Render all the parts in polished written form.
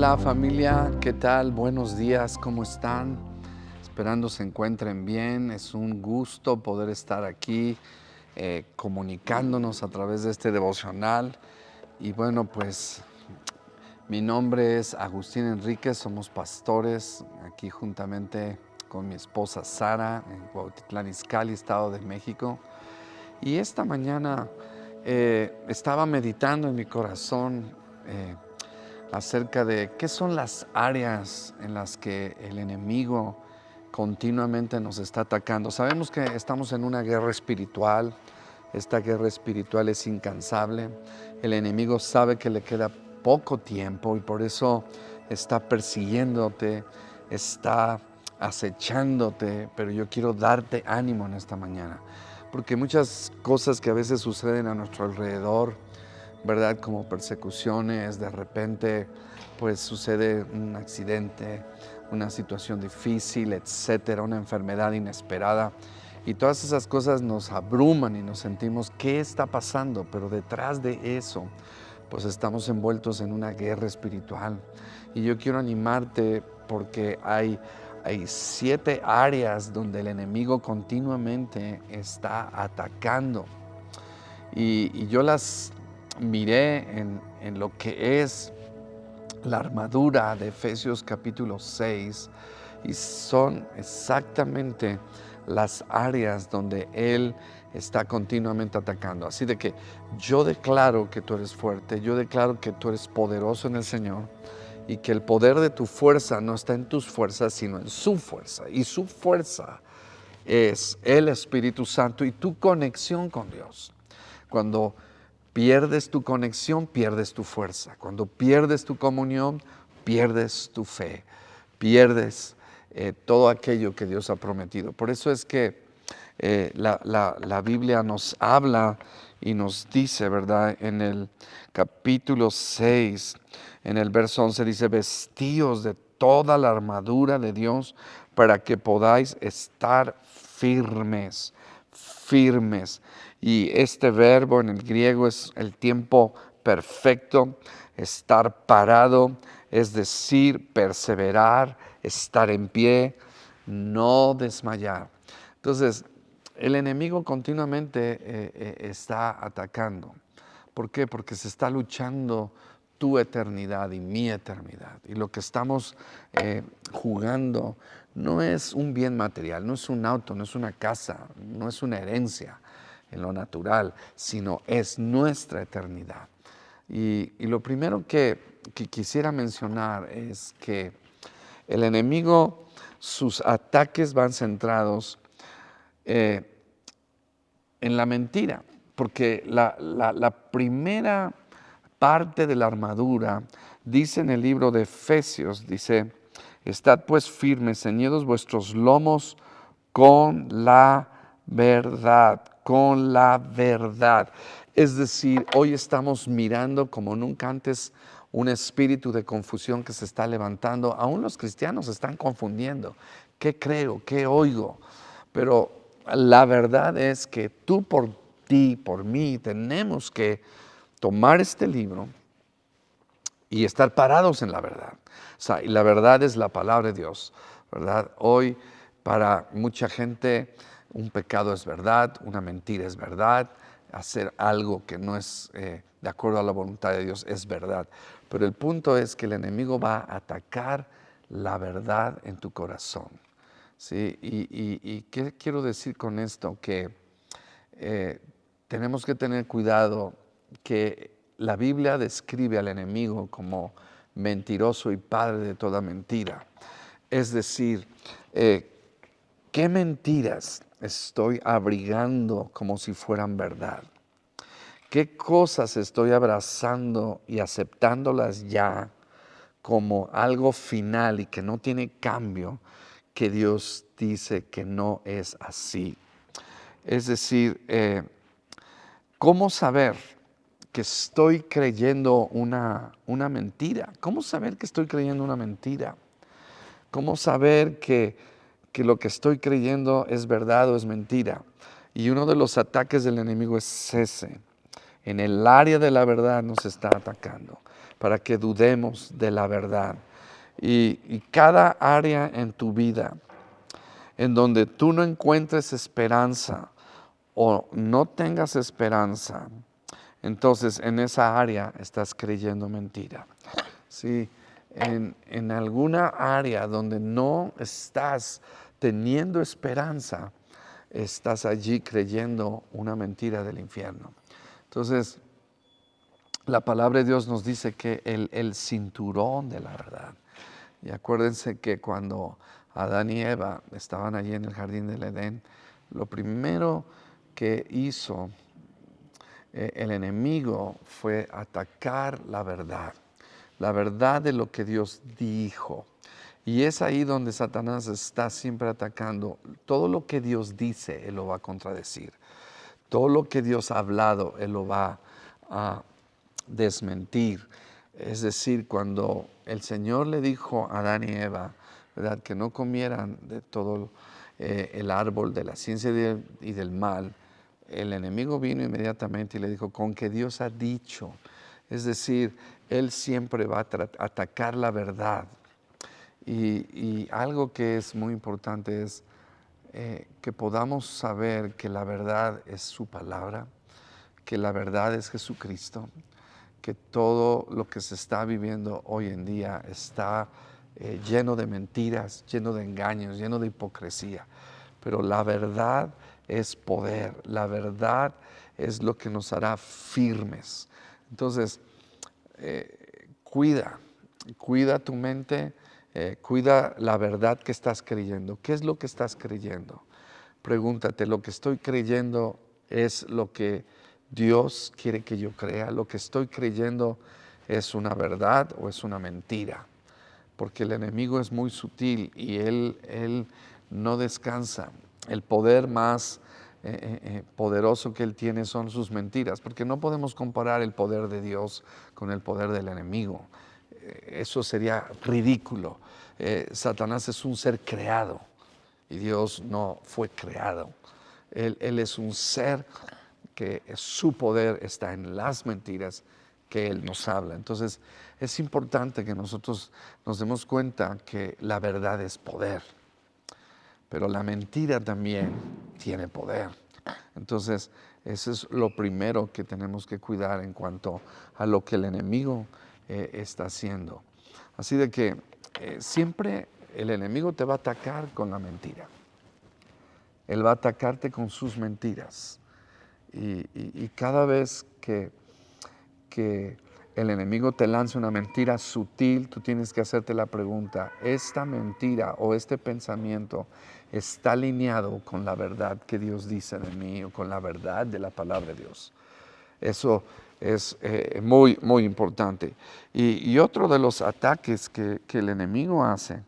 Hola familia, ¿qué tal? Buenos días, ¿cómo están? Esperando se encuentren bien. Es un gusto poder estar aquí comunicándonos a través de este devocional. Y bueno, pues mi nombre es Agustín Enríquez, somos pastores aquí juntamente con mi esposa Sara en Cuautitlán Izcalli, Estado de México. Y esta mañana estaba meditando en mi corazón acerca de qué son las áreas en las que el enemigo continuamente nos está atacando. Sabemos que estamos en una guerra espiritual. Esta guerra espiritual es incansable. El enemigo sabe que le queda poco tiempo y por eso está persiguiéndote, está acechándote, pero yo quiero darte ánimo en esta mañana, porque muchas cosas que a veces suceden a nuestro alrededor, ¿verdad? Como persecuciones, de repente pues sucede un accidente, una situación difícil, etcétera, una enfermedad inesperada. Y todas esas cosas nos abruman y nos sentimos, ¿qué está pasando? Pero detrás de eso, pues estamos envueltos en una guerra espiritual. Y yo quiero animarte porque hay 7 áreas donde el enemigo continuamente está atacando. Y yo las miré en lo que es la armadura de Efesios capítulo 6 y son exactamente las áreas donde Él está continuamente atacando. Así de que yo declaro que tú eres fuerte, yo declaro que tú eres poderoso en el Señor y que el poder de tu fuerza no está en tus fuerzas, sino en su fuerza. Y su fuerza es el Espíritu Santo y tu conexión con Dios. Cuando pierdes tu conexión, pierdes tu fuerza. Cuando pierdes tu comunión, pierdes tu fe. Pierdes todo aquello que Dios ha prometido. Por eso es que la Biblia nos habla y nos dice, ¿verdad? En el capítulo 6, en el verso 11 dice, vestíos de toda la armadura de Dios para que podáis estar firmes, firmes. Y este verbo en el griego es el tiempo perfecto, estar parado, es decir, perseverar, estar en pie, no desmayar. Entonces, el enemigo continuamente está atacando. ¿Por qué? Porque se está luchando tu eternidad y mi eternidad. Y lo que estamos jugando no es un bien material, no es un auto, no es una casa, no es una herencia en lo natural, sino es nuestra eternidad. Y lo primero que quisiera mencionar es que el enemigo, sus ataques van centrados en la mentira, porque la primera parte de la armadura dice en el libro de Efesios, dice, estad pues firmes, ceñidos vuestros lomos con la verdad, con la verdad. Es decir, hoy estamos mirando como nunca antes un espíritu de confusión que se está levantando. Aún los cristianos se están confundiendo. ¿Qué creo? ¿Qué oigo? Pero la verdad es que tú por ti, por mí, tenemos que tomar este libro y estar parados en la verdad. O sea, y la verdad es la palabra de Dios, ¿verdad? Hoy para mucha gente un pecado es verdad, una mentira es verdad, hacer algo que no es de acuerdo a la voluntad de Dios es verdad. Pero el punto es que el enemigo va a atacar la verdad en tu corazón. ¿Sí? ¿Y qué quiero decir con esto? Que tenemos que tener cuidado que la Biblia describe al enemigo como mentiroso y padre de toda mentira. Es decir, ¿qué mentiras estoy abrigando como si fueran verdad? ¿Qué cosas estoy abrazando y aceptándolas ya como algo final y que no tiene cambio, que Dios dice que no es así? Es decir, ¿cómo saber que estoy creyendo una mentira? ¿Cómo saber que estoy creyendo una mentira? ¿Cómo saber que lo que estoy creyendo es verdad o es mentira? Y uno de los ataques del enemigo es ese. En el área de la verdad nos está atacando. para que dudemos de la verdad. Y cada área en tu vida en donde tú no encuentres esperanza o no tengas esperanza, entonces en esa área estás creyendo mentira. Sí, en alguna área donde no estás teniendo esperanza, estás allí creyendo una mentira del infierno. Entonces, la palabra de Dios nos dice que el cinturón de la verdad. Y acuérdense que cuando Adán y Eva estaban allí en el jardín del Edén, lo primero que hizo el enemigo fue atacar la verdad de lo que Dios dijo. Y es ahí donde Satanás está siempre atacando. Todo lo que Dios dice, Él lo va a contradecir. Todo lo que Dios ha hablado, Él lo va a desmentir. Es decir, cuando el Señor le dijo a Adán y Eva, ¿verdad?, que no comieran de todo el árbol de la ciencia y del mal, el enemigo vino inmediatamente y le dijo, con que Dios ha dicho. Es decir, Él siempre va a atacar la verdad. Y algo que es muy importante es que podamos saber que la verdad es su palabra, que la verdad es Jesucristo, que todo lo que se está viviendo hoy en día está lleno de mentiras, lleno de engaños, lleno de hipocresía. Pero la verdad es poder, la verdad es lo que nos hará firmes. Entonces, cuida tu mente, cuida la verdad que estás creyendo. ¿Qué es lo que estás creyendo? Pregúntate, ¿lo que estoy creyendo es lo que Dios quiere que yo crea? ¿Lo que estoy creyendo es una verdad o es una mentira? Porque el enemigo es muy sutil y él no descansa. El poder más poderoso que él tiene son sus mentiras, porque no podemos comparar el poder de Dios con el poder del enemigo. Eso sería ridículo. Satanás es un ser creado y Dios no fue creado. Él es un ser que su poder está en las mentiras que Él nos habla. Entonces, es importante que nosotros nos demos cuenta que la verdad es poder, pero la mentira también tiene poder. Entonces, eso es lo primero que tenemos que cuidar en cuanto a lo que el enemigo está haciendo. Así de que siempre el enemigo te va a atacar con la mentira. Él va a atacarte con sus mentiras. Y cada vez que el enemigo te lance una mentira sutil, tú tienes que hacerte la pregunta, ¿esta mentira o este pensamiento está alineado con la verdad que Dios dice de mí o con la verdad de la palabra de Dios? Eso es muy, muy importante. Y otro de los ataques que el enemigo hace,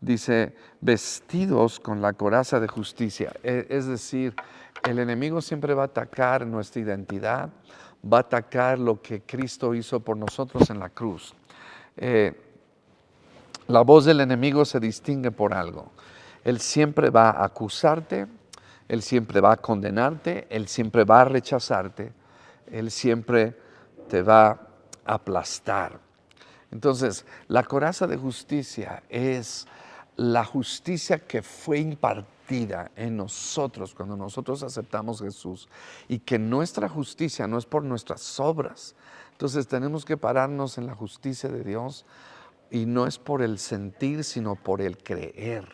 dice, vestidos con la coraza de justicia. Es decir, el enemigo siempre va a atacar nuestra identidad, va a atacar lo que Cristo hizo por nosotros en la cruz. La voz del enemigo se distingue por algo. Él siempre va a acusarte, él siempre va a condenarte, él siempre va a rechazarte, él siempre te va a aplastar. Entonces, la coraza de justicia es la justicia que fue impartida en nosotros cuando nosotros aceptamos a Jesús y que nuestra justicia no es por nuestras obras. Entonces tenemos que pararnos en la justicia de Dios y no es por el sentir, sino por el creer.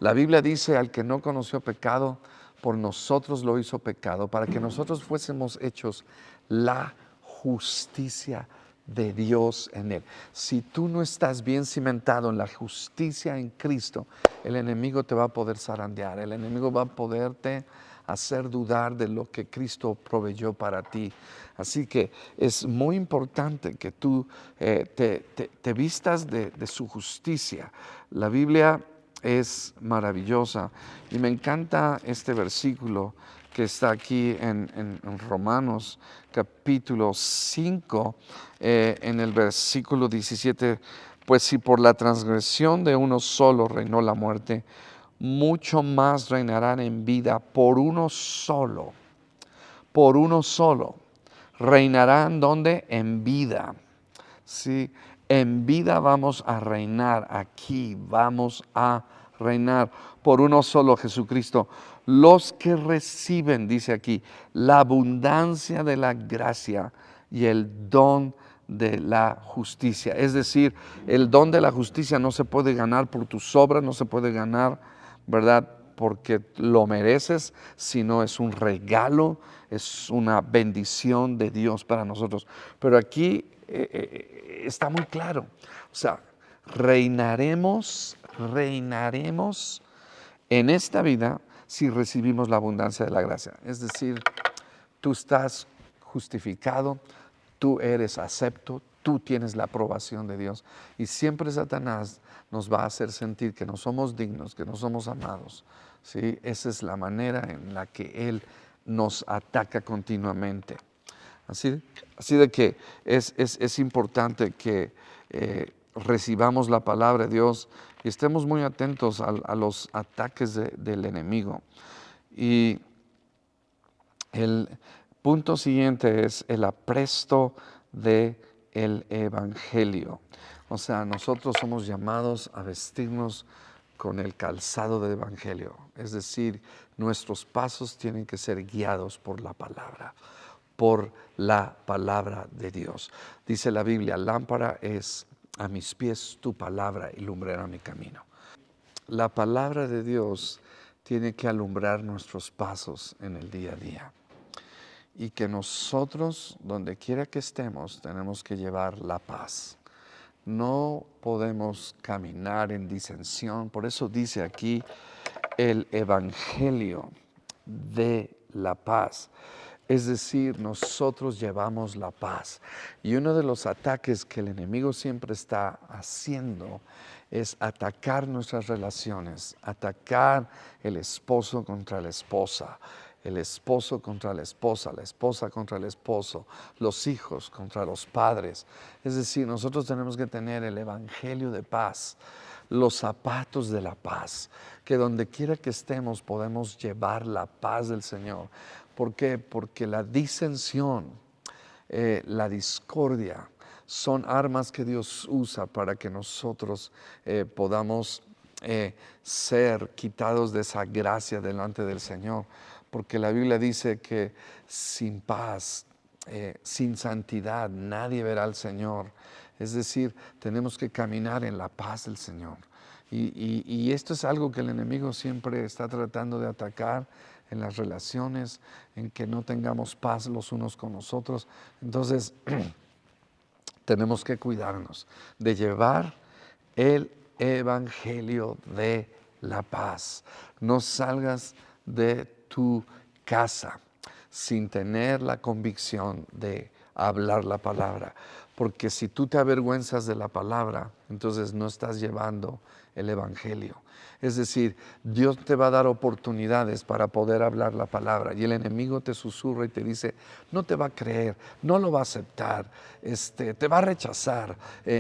La Biblia dice, al que no conoció pecado, por nosotros lo hizo pecado, para que nosotros fuésemos hechos la justicia de Dios en él. Si tú no estás bien cimentado en la justicia en Cristo, el enemigo te va a poder zarandear, el enemigo va a poderte hacer dudar de lo que Cristo proveyó para ti. Así que es muy importante que tú te vistas de su justicia. La Biblia es maravillosa y me encanta este versículo que está aquí en Romanos capítulo 5, en el versículo 17, pues si por la transgresión de uno solo reinó la muerte, mucho más reinarán en vida por uno solo, reinarán ¿dónde? En vida. ¿sí? En vida vamos a reinar, aquí vamos a reinar por uno solo, Jesucristo. Los que reciben, dice aquí, la abundancia de la gracia y el don de la justicia. Es decir, el don de la justicia no se puede ganar por tus obras, no se puede ganar, ¿verdad?, porque lo mereces, sino es un regalo, es una bendición de Dios para nosotros. Pero aquí está muy claro, o sea, reinaremos en esta vida si recibimos la abundancia de la gracia. Es decir, tú estás justificado, tú eres acepto, tú tienes la aprobación de Dios. Y siempre Satanás nos va a hacer sentir que no somos dignos, que no somos amados, ¿sí? Esa es la manera en la que Él nos ataca continuamente. Así de que es importante que recibamos la palabra de Dios y estemos muy atentos a los ataques del enemigo. Y el punto siguiente es el apresto del Evangelio. O sea, nosotros somos llamados a vestirnos con el calzado del Evangelio. Es decir, nuestros pasos tienen que ser guiados por la palabra de Dios. Dice la Biblia, lámpara es a mis pies tu palabra y lumbrera mi camino. La palabra de Dios tiene que alumbrar nuestros pasos en el día a día. Y que nosotros, donde quiera que estemos, tenemos que llevar la paz. No podemos caminar en disensión. Por eso dice aquí el Evangelio de la paz. Es decir, nosotros llevamos la paz. Y uno de los ataques que el enemigo siempre está haciendo es atacar nuestras relaciones, atacar el esposo contra la esposa, el esposo contra la esposa contra el esposo, los hijos contra los padres. Es decir, nosotros tenemos que tener el Evangelio de paz, los zapatos de la paz, que donde quiera que estemos podemos llevar la paz del Señor. ¿Por qué? Porque la disensión, la discordia, son armas que Dios usa para que nosotros podamos ser quitados de esa gracia delante del Señor. Porque la Biblia dice que sin paz, sin santidad, nadie verá al Señor. Es decir, tenemos que caminar en la paz del Señor. Y esto es algo que el enemigo siempre está tratando de atacar en las relaciones, en que no tengamos paz los unos con los otros. Entonces, tenemos que cuidarnos de llevar el Evangelio de la paz. No salgas de tu casa sin tener la convicción de hablar la palabra. Porque si tú te avergüenzas de la palabra, entonces no estás llevando el Evangelio. Es decir, Dios te va a dar oportunidades para poder hablar la palabra y el enemigo te susurra y te dice, no te va a creer, no lo va a aceptar, te va a rechazar,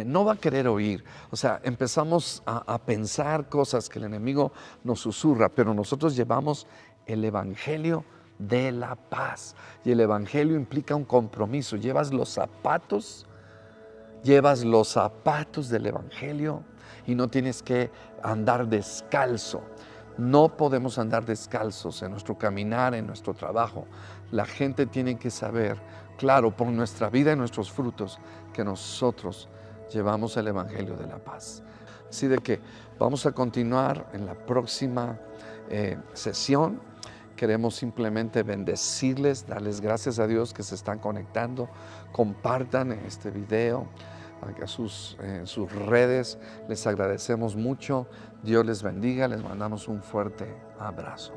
no va a querer oír. O sea, empezamos a pensar cosas que el enemigo nos susurra, pero nosotros llevamos el Evangelio de la paz. Y el Evangelio implica un compromiso. Llevas los zapatos del Evangelio y no tienes que andar descalzo. No podemos andar descalzos en nuestro caminar, en nuestro trabajo. La gente tiene que saber, claro, por nuestra vida y nuestros frutos, que nosotros llevamos el Evangelio de la paz. Así de que vamos a continuar en la próxima sesión. Queremos simplemente bendecirles, darles gracias a Dios que se están conectando. Compartan este video en sus redes. Les agradecemos mucho. Dios les bendiga. Les mandamos un fuerte abrazo.